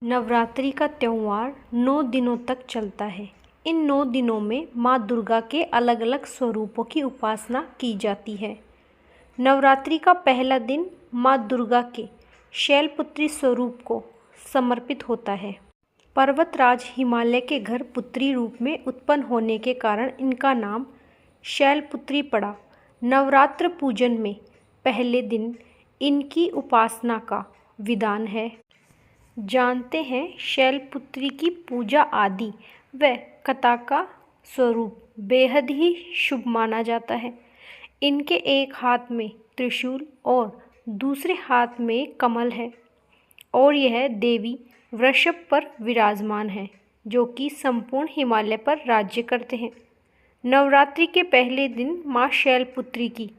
नवरात्रि का त्यौहार 9 दिनों तक चलता है। इन 9 दिनों में माँ दुर्गा के अलग अलग स्वरूपों की उपासना की जाती है। नवरात्रि का पहला दिन माँ दुर्गा के शैलपुत्री स्वरूप को समर्पित होता है। पर्वतराज हिमालय के घर पुत्री रूप में उत्पन्न होने के कारण इनका नाम शैलपुत्री पड़ा। नवरात्र पूजन में पहले दिन इनकी उपासना का विधान है। जानते हैं शैलपुत्री की पूजा आदि व कथा का स्वरूप बेहद ही शुभ माना जाता है। इनके एक हाथ में त्रिशूल और दूसरे हाथ में कमल है और यह देवी वृषभ पर विराजमान है, जो कि संपूर्ण हिमालय पर राज्य करते हैं। नवरात्रि के पहले दिन माँ शैलपुत्री की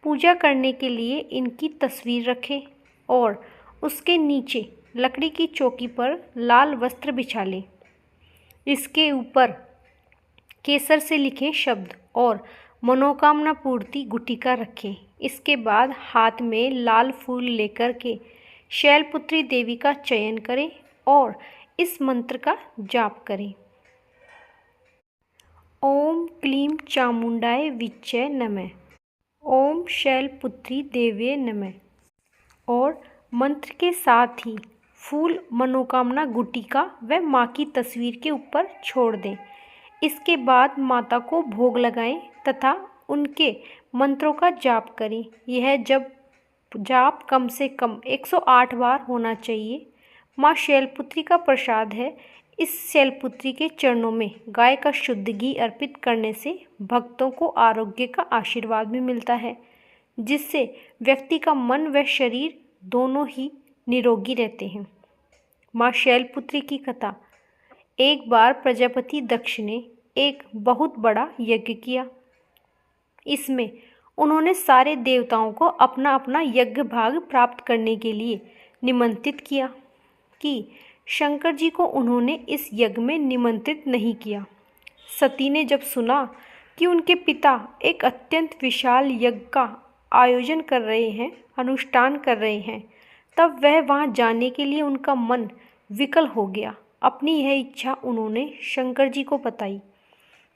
पूजा करने के लिए इनकी तस्वीर रखें और उसके नीचे लकड़ी की चौकी पर लाल वस्त्र बिछा लें। इसके ऊपर केसर से लिखे शब्द और मनोकामना पूर्ति गुटिका रखें। इसके बाद हाथ में लाल फूल लेकर के शैलपुत्री देवी का चयन करें और इस मंत्र का जाप करें। ओम क्लीं चामुंडाय विच्चे नमः। ओम शैलपुत्री देव्ये नमः। और मंत्र के साथ ही फूल मनोकामना गुटिका व माँ की तस्वीर के ऊपर छोड़ दें। इसके बाद माता को भोग लगाएं तथा उनके मंत्रों का जाप करें। यह जाप कम से कम 108 बार होना चाहिए। माँ शैलपुत्री का प्रसाद है। इस शैलपुत्री के चरणों में गाय का शुद्ध घी अर्पित करने से भक्तों को आरोग्य का आशीर्वाद भी मिलता है, जिससे व्यक्ति का मन व शरीर दोनों ही निरोगी रहते हैं। माँ शैलपुत्री की कथा। एक बार प्रजापति दक्ष ने एक बहुत बड़ा यज्ञ किया। इसमें उन्होंने सारे देवताओं को अपना अपना यज्ञ भाग प्राप्त करने के लिए निमंत्रित किया कि शंकर जी को उन्होंने इस यज्ञ में निमंत्रित नहीं किया। सती ने जब सुना कि उनके पिता एक अत्यंत विशाल यज्ञ का आयोजन कर रहे हैं, अनुष्ठान कर रहे हैं, तब वह वहां जाने के लिए उनका मन विकल हो गया। अपनी यह इच्छा उन्होंने शंकर जी को बताई।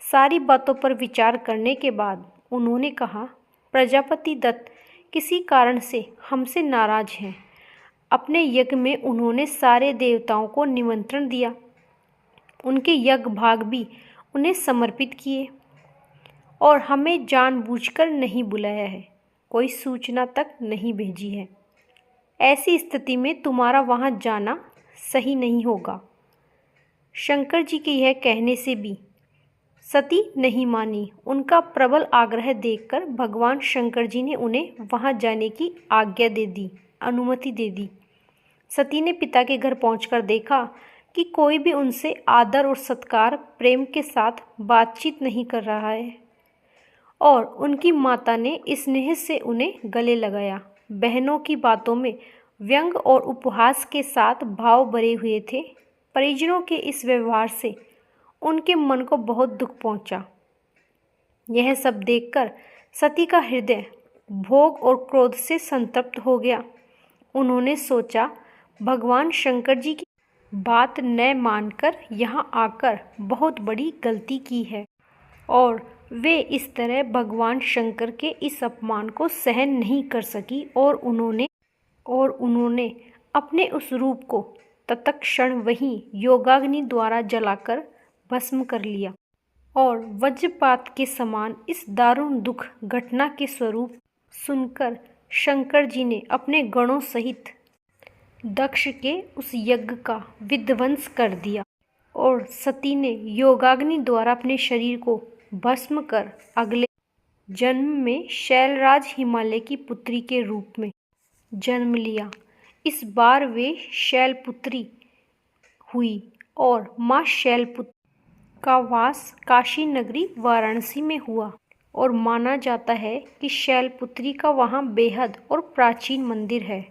सारी बातों पर विचार करने के बाद उन्होंने कहा, प्रजापति दत्त किसी कारण से हमसे नाराज हैं। अपने यज्ञ में उन्होंने सारे देवताओं को निमंत्रण दिया, उनके यज्ञ भाग भी उन्हें समर्पित किए और हमें जानबूझकर नहीं बुलाया है, कोई सूचना तक नहीं भेजी है। ऐसी स्थिति में तुम्हारा वहां जाना सही नहीं होगा। शंकर जी के यह कहने से भी सती नहीं मानी। उनका प्रबल आग्रह देखकर भगवान शंकर जी ने उन्हें वहां जाने की आज्ञा दे दी, अनुमति दे दी। सती ने पिता के घर पहुंचकर देखा कि कोई भी उनसे आदर और सत्कार प्रेम के साथ बातचीत नहीं कर रहा है और उनकी माता ने स्नेह से उन्हें गले लगाया। बहनों की बातों में व्यंग और उपहास के साथ भाव भरे हुए थे। परिजनों के इस व्यवहार से उनके मन को बहुत दुख पहुंचा। यह सब देखकर सती का हृदय भोग और क्रोध से संतप्त हो गया। उन्होंने सोचा, भगवान शंकर जी की बात न मानकर यहाँ आकर बहुत बड़ी गलती की है और वे इस तरह भगवान शंकर के इस अपमान को सहन नहीं कर सकी और उन्होंने अपने उस रूप को तत्क्षण वहीं योगाग्नि द्वारा जलाकर भस्म कर लिया। और वज्रपात के समान इस दारुण दुख घटना के स्वरूप सुनकर शंकर जी ने अपने गणों सहित दक्ष के उस यज्ञ का विध्वंस कर दिया और सती ने योगाग्नि द्वारा अपने शरीर को भस्म कर अगले जन्म में शैलराज हिमालय की पुत्री के रूप में जन्म लिया। इस बार वे शैलपुत्री हुई और माँ शैलपुत्री का वास काशी नगरी वाराणसी में हुआ और माना जाता है कि शैलपुत्री का वहाँ बेहद और प्राचीन मंदिर है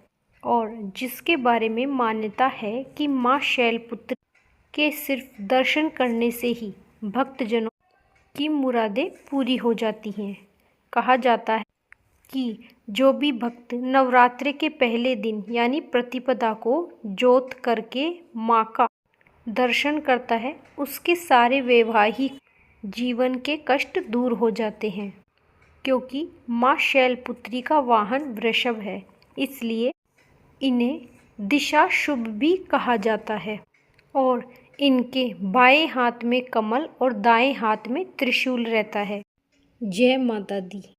और जिसके बारे में मान्यता है कि माँ शैलपुत्री के सिर्फ दर्शन करने से ही भक्तजनों की मुरादें पूरी हो जाती हैं। कहा जाता है कि जो भी भक्त नवरात्रि के पहले दिन यानी प्रतिपदा को जोत करके माँ का दर्शन करता है, उसके सारे वैवाहिक जीवन के कष्ट दूर हो जाते हैं। क्योंकि माँ शैलपुत्री का वाहन वृषभ है, इसलिए इन्हें दिशा शुभ भी कहा जाता है। और इनके बाएं हाथ में कमल और दाएं हाथ में त्रिशूल रहता है। जय माता दी।